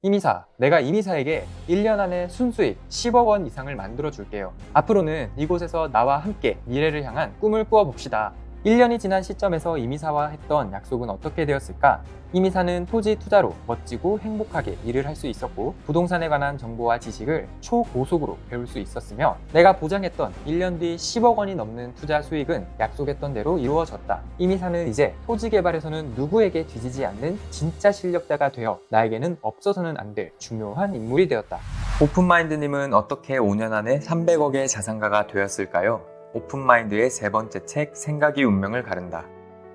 이미사, 내가 이미사에게 1년 안에 순수익 10억 원 이상을 만들어 줄게요. 앞으로는 이곳에서 나와 함께 미래를 향한 꿈을 꾸어 봅시다. 1년이 지난 시점에서 이미사와 했던 약속은 어떻게 되었을까? 이미사는 토지 투자로 멋지고 행복하게 일을 할 수 있었고, 부동산에 관한 정보와 지식을 초고속으로 배울 수 있었으며, 내가 보장했던 1년 뒤 10억 원이 넘는 투자 수익은 약속했던 대로 이루어졌다. 이미사는 이제 토지 개발에서는 누구에게 뒤지지 않는 진짜 실력자가 되어 나에게는 없어서는 안 될 중요한 인물이 되었다. 오픈마인드님은 어떻게 5년 안에 300억의 자산가가 되었을까요? 오픈마인드의 세 번째 책, 생각이 운명을 가른다.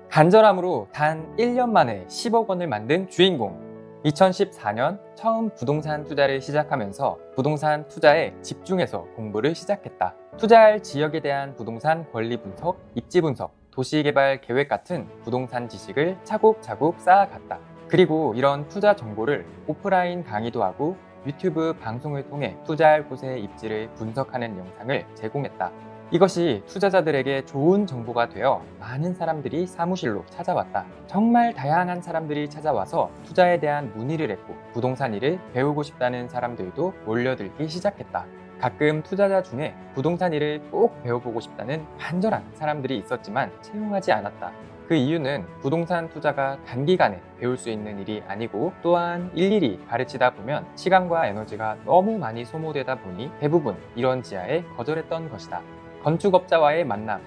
간절함으로 단 1년 만에 10억 원을 만든 주인공. 2014년 처음 부동산 투자를 시작하면서 부동산 투자에 집중해서 공부를 시작했다. 투자할 지역에 대한 부동산 권리 분석, 입지 분석, 도시개발 계획 같은 부동산 지식을 차곡차곡 쌓아갔다. 그리고 이런 투자 정보를 오프라인 강의도 하고 유튜브 방송을 통해 투자할 곳의 입지를 분석하는 영상을 제공했다. 이것이 투자자들에게 좋은 정보가 되어 많은 사람들이 사무실로 찾아왔다. 정말 다양한 사람들이 찾아와서 투자에 대한 문의를 했고, 부동산 일을 배우고 싶다는 사람들도 몰려들기 시작했다. 가끔 투자자 중에 부동산 일을 꼭 배워보고 싶다는 간절한 사람들이 있었지만 채용하지 않았다. 그 이유는 부동산 투자가 단기간에 배울 수 있는 일이 아니고, 또한 일일이 가르치다 보면 시간과 에너지가 너무 많이 소모되다 보니 대부분 이런 지하에 거절했던 것이다. 건축업자와의 만남.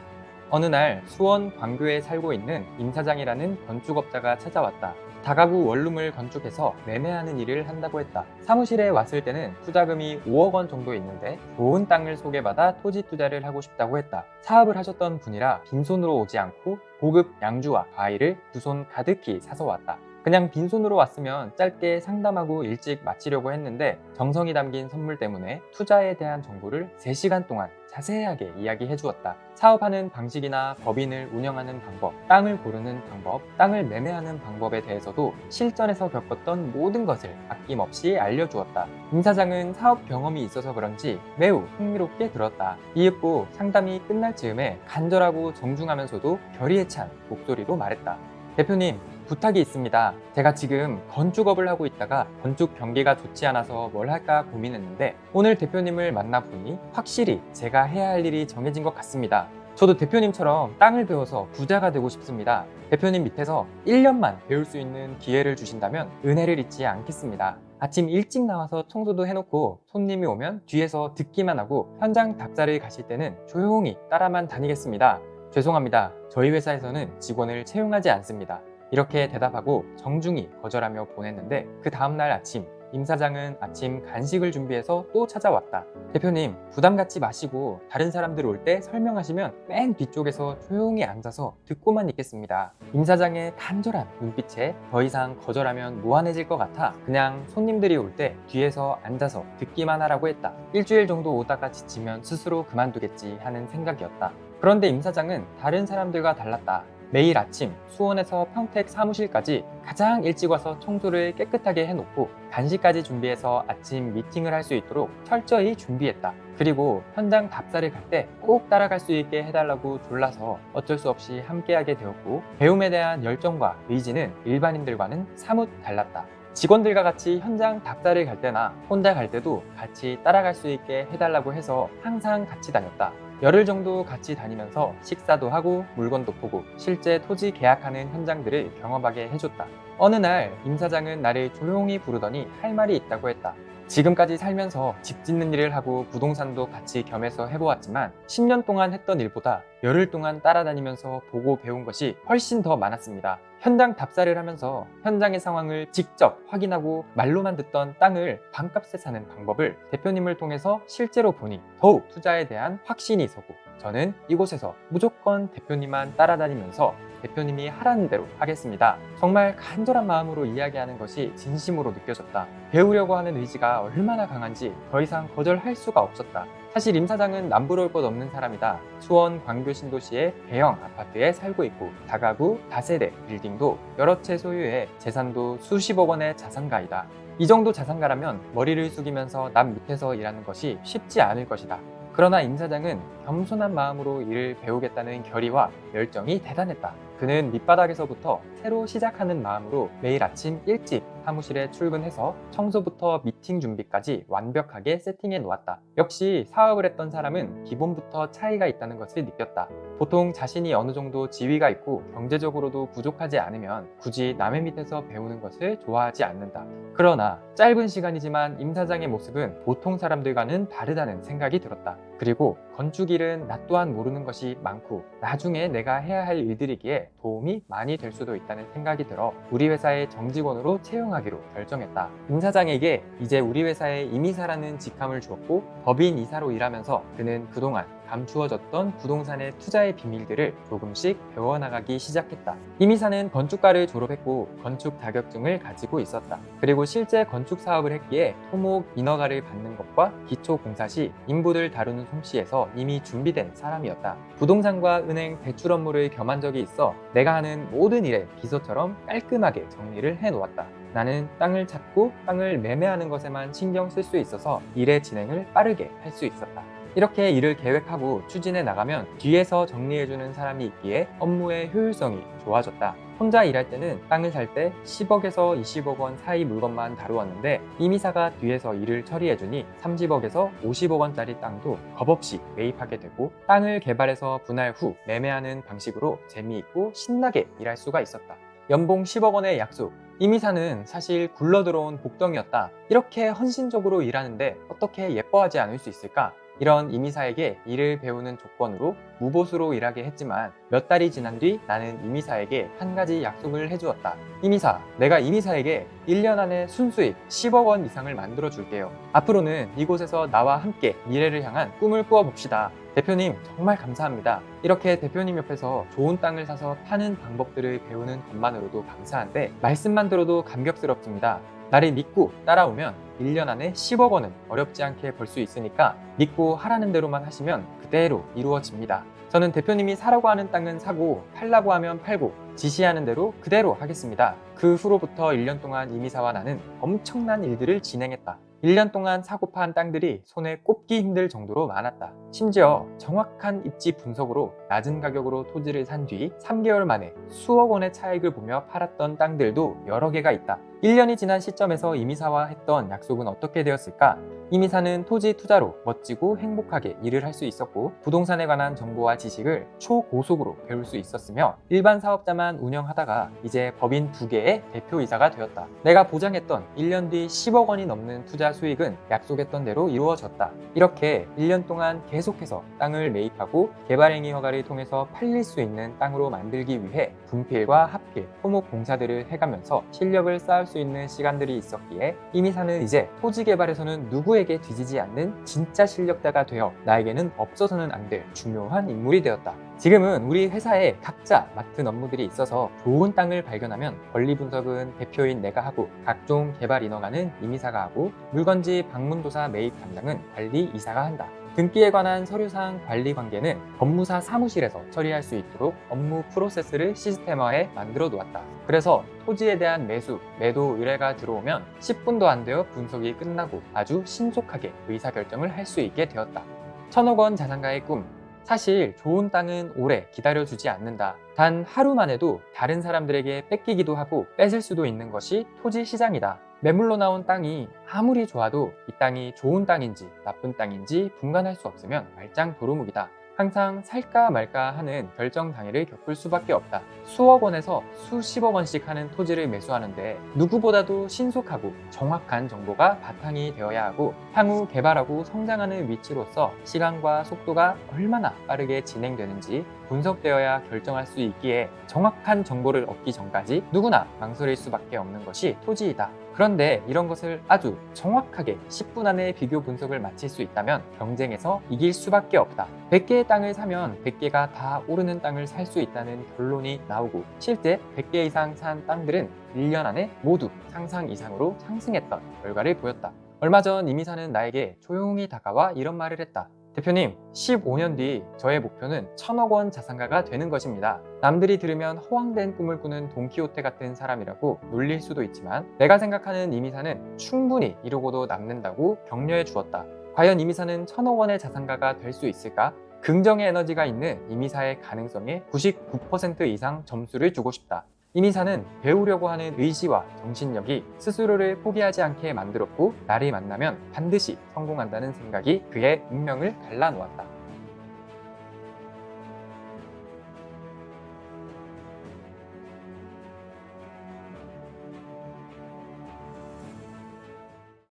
어느 날 수원 광교에 살고 있는 임 사장이라는 건축업자가 찾아왔다. 다가구 원룸을 건축해서 매매하는 일을 한다고 했다. 사무실에 왔을 때는 투자금이 5억 원 정도 있는데 좋은 땅을 소개받아 토지 투자를 하고 싶다고 했다. 사업을 하셨던 분이라 빈손으로 오지 않고 고급 양주와 과일을 두 손 가득히 사서 왔다. 그냥 빈손으로 왔으면 짧게 상담하고 일찍 마치려고 했는데, 정성이 담긴 선물 때문에 투자에 대한 정보를 3시간 동안 자세하게 이야기해 주었다. 사업하는 방식이나 법인을 운영하는 방법, 땅을 고르는 방법, 땅을 매매하는 방법에 대해서도 실전에서 겪었던 모든 것을 아낌없이 알려주었다. 임 사장은 사업 경험이 있어서 그런지 매우 흥미롭게 들었다. 이윽고 상담이 끝날 즈음에 간절하고 정중하면서도 결의에 찬 목소리로 말했다. 대표님, 부탁이 있습니다. 제가 지금 건축업을 하고 있다가 건축 경기가 좋지 않아서 뭘 할까 고민했는데, 오늘 대표님을 만나보니 확실히 제가 해야 할 일이 정해진 것 같습니다. 저도 대표님처럼 땅을 배워서 부자가 되고 싶습니다. 대표님 밑에서 1년만 배울 수 있는 기회를 주신다면 은혜를 잊지 않겠습니다. 아침 일찍 나와서 청소도 해놓고 손님이 오면 뒤에서 듣기만 하고, 현장 답사를 가실 때는 조용히 따라만 다니겠습니다. 죄송합니다. 저희 회사에서는 직원을 채용하지 않습니다. 이렇게 대답하고 정중히 거절하며 보냈는데, 그 다음날 아침 임 사장은 아침 간식을 준비해서 또 찾아왔다. 대표님, 부담 갖지 마시고 다른 사람들 올 때 설명하시면 맨 뒤쪽에서 조용히 앉아서 듣고만 있겠습니다. 임 사장의 간절한 눈빛에 더 이상 거절하면 무한해질 것 같아 그냥 손님들이 올 때 뒤에서 앉아서 듣기만 하라고 했다. 일주일 정도 오다가 지치면 스스로 그만두겠지 하는 생각이었다. 그런데 임 사장은 다른 사람들과 달랐다. 매일 아침 수원에서 평택 사무실까지 가장 일찍 와서 청소를 깨끗하게 해놓고 간식까지 준비해서 아침 미팅을 할 수 있도록 철저히 준비했다. 그리고 현장 답사를 갈 때 꼭 따라갈 수 있게 해달라고 졸라서 어쩔 수 없이 함께하게 되었고, 배움에 대한 열정과 의지는 일반인들과는 사뭇 달랐다. 직원들과 같이 현장 답사를 갈 때나 혼자 갈 때도 같이 따라갈 수 있게 해달라고 해서 항상 같이 다녔다. 열흘 정도 같이 다니면서 식사도 하고 물건도 보고 실제 토지 계약하는 현장들을 경험하게 해줬다. 어느 날 임 사장은 나를 조용히 부르더니 할 말이 있다고 했다. 지금까지 살면서 집 짓는 일을 하고 부동산도 같이 겸해서 해보았지만 10년 동안 했던 일보다 열흘 동안 따라다니면서 보고 배운 것이 훨씬 더 많았습니다. 현장 답사를 하면서 현장의 상황을 직접 확인하고 말로만 듣던 땅을 반값에 사는 방법을 대표님을 통해서 실제로 보니 더욱 투자에 대한 확신이 있었고, 저는 이곳에서 무조건 대표님만 따라다니면서 대표님이 하라는 대로 하겠습니다. 정말 간절한 마음으로 이야기하는 것이 진심으로 느껴졌다. 배우려고 하는 의지가 얼마나 강한지 더 이상 거절할 수가 없었다. 사실 임 사장은 남부러울 것 없는 사람이다. 수원 광교 신도시의 대형 아파트에 살고 있고, 다가구 다세대 빌딩도 여러 채 소유해 재산도 수십억 원의 자산가이다. 이 정도 자산가라면 머리를 숙이면서 남 밑에서 일하는 것이 쉽지 않을 것이다. 그러나 임 사장은 겸손한 마음으로 일을 배우겠다는 결의와 열정이 대단했다. 그는 밑바닥에서부터 새로 시작하는 마음으로 매일 아침 일찍 사무실에 출근해서 청소부터 미팅 준비까지 완벽하게 세팅해 놓았다. 역시 사업을 했던 사람은 기본부터 차이가 있다는 것을 느꼈다. 보통 자신이 어느 정도 지위가 있고 경제적으로도 부족하지 않으면 굳이 남의 밑에서 배우는 것을 좋아하지 않는다. 그러나 짧은 시간이지만 임 사장의 모습은 보통 사람들과는 다르다는 생각이 들었다. 그리고 건축일은 나 또한 모르는 것이 많고 나중에 내가 해야 할 일들이기에 도움이 많이 될 수도 있다는 생각이 들어 우리 회사에 정직원으로 채용하기로 결정했다. 임 사장에게 이제 우리 회사에 임이사라는 직함을 주었고 법인 이사로 일하면서 그는 그동안 감추어졌던 부동산의 투자의 비밀들을 조금씩 배워나가기 시작했다. 임 이사는 건축과를 졸업했고 건축 자격증을 가지고 있었다. 그리고 실제 건축 사업을 했기에 토목 인허가를 받는 것과 기초공사 시 인부를 다루는 솜씨에서 이미 준비된 사람이었다. 부동산과 은행 대출 업무를 겸한 적이 있어 내가 하는 모든 일에 비서처럼 깔끔하게 정리를 해놓았다. 나는 땅을 찾고 땅을 매매하는 것에만 신경 쓸 수 있어서 일의 진행을 빠르게 할 수 있었다. 이렇게 일을 계획하고 추진해 나가면 뒤에서 정리해주는 사람이 있기에 업무의 효율성이 좋아졌다. 혼자 일할 때는 땅을 살 때 10억에서 20억 원 사이 물건만 다루었는데 임이사가 뒤에서 일을 처리해주니 30억에서 50억 원짜리 땅도 겁없이 매입하게 되고 땅을 개발해서 분할 후 매매하는 방식으로 재미있고 신나게 일할 수가 있었다. 연봉 10억 원의 약속. 임이사는 사실 굴러들어온 복덩이였다. 이렇게 헌신적으로 일하는데 어떻게 예뻐하지 않을 수 있을까? 이런 임이사에게 일을 배우는 조건으로 무보수로 일하게 했지만 몇 달이 지난 뒤 나는 임이사에게 한 가지 약속을 해주었다. 임이사, 내가 임이사에게 1년 안에 순수익 10억 원 이상을 만들어 줄게요. 앞으로는 이곳에서 나와 함께 미래를 향한 꿈을 꾸어봅시다. 대표님 정말 감사합니다. 이렇게 대표님 옆에서 좋은 땅을 사서 파는 방법들을 배우는 것만으로도 감사한데 말씀만 들어도 감격스럽습니다. 나를 믿고 따라오면 1년 안에 10억 원은 어렵지 않게 벌 수 있으니까 믿고 하라는 대로만 하시면 그대로 이루어집니다. 저는 대표님이 사라고 하는 땅은 사고 팔라고 하면 팔고 지시하는 대로 그대로 하겠습니다. 그 후로부터 1년 동안 임이사와 나는 엄청난 일들을 진행했다. 1년 동안 사고 판 땅들이 손에 꼽기 힘들 정도로 많았다. 심지어 정확한 입지 분석으로 낮은 가격으로 토지를 산 뒤 3개월 만에 수억 원의 차익을 보며 팔았던 땅들도 여러 개가 있다. 1년이 지난 시점에서 임이사와 했던 약속은 어떻게 되었을까? 임이사는 토지 투자로 멋지고 행복하게 일을 할 수 있었고 부동산에 관한 정보와 지식을 초고속으로 배울 수 있었으며 일반 사업자만 운영하다가 이제 법인 2개의 대표이사가 되었다. 내가 보장했던 1년 뒤 10억 원이 넘는 투자 수익은 약속했던 대로 이루어졌다. 이렇게 1년 동안 계속해서 땅을 매입하고 개발행위 허가를 통해서 팔릴 수 있는 땅으로 만들기 위해 분필과 합필, 토목 공사들을 해가면서 실력을 쌓을 수 있는 시간들이 있었기에 임이사는 이제 토지 개발에서는 누구에게 뒤지지 않는 진짜 실력자가 되어 나에게는 없어서는 안 될 중요한 인물이 되었다. 지금은 우리 회사에 각자 맡은 업무들이 있어서 좋은 땅을 발견하면 권리 분석은 대표인 내가 하고 각종 개발 인허가는 임이사가 하고 물건지 방문도사 매입 담당은 관리이사가 한다. 등기에 관한 서류상 관리 관계는 법무사 사무실에서 처리할 수 있도록 업무 프로세스를 시스템화해 만들어 놓았다. 그래서 토지에 대한 매수, 매도 의뢰가 들어오면 10분도 안 되어 분석이 끝나고 아주 신속하게 의사결정을 할 수 있게 되었다. 1,000억 원 자산가의 꿈. 사실 좋은 땅은 오래 기다려주지 않는다. 단 하루만 해도 다른 사람들에게 뺏기기도 하고 뺏을 수도 있는 것이 토지 시장이다. 매물로 나온 땅이 아무리 좋아도 이 땅이 좋은 땅인지 나쁜 땅인지 분간할 수 없으면 말짱 도루묵이다. 항상 살까 말까 하는 결정 장애를 겪을 수밖에 없다. 수억 원에서 수십억 원씩 하는 토지를 매수하는데 누구보다도 신속하고 정확한 정보가 바탕이 되어야 하고 향후 개발하고 성장하는 위치로서 시간과 속도가 얼마나 빠르게 진행되는지 분석되어야 결정할 수 있기에 정확한 정보를 얻기 전까지 누구나 망설일 수밖에 없는 것이 토지이다. 그런데 이런 것을 아주 정확하게 10분 안에 비교 분석을 마칠 수 있다면 경쟁에서 이길 수밖에 없다. 100개의 땅을 사면 100개가 다 오르는 땅을 살 수 있다는 결론이 나오고 실제 100개 이상 산 땅들은 1년 안에 모두 상상 이상으로 상승했던 결과를 보였다. 얼마 전 임이사는 나에게 조용히 다가와 이런 말을 했다. 대표님, 15년 뒤 저의 목표는 1,000억 원 자산가가 되는 것입니다. 남들이 들으면 허황된 꿈을 꾸는 돈키호테 같은 사람이라고 놀릴 수도 있지만 내가 생각하는 임이사는 충분히 이루고도 남는다고 격려해 주었다. 과연 임이사는 1,000억 원의 자산가가 될 수 있을까? 긍정의 에너지가 있는 임이사의 가능성에 99% 이상 점수를 주고 싶다. 이미사는 배우려고 하는 의지와 정신력이 스스로를 포기하지 않게 만들었고, 나를 만나면 반드시 성공한다는 생각이 그의 운명을 갈라놓았다.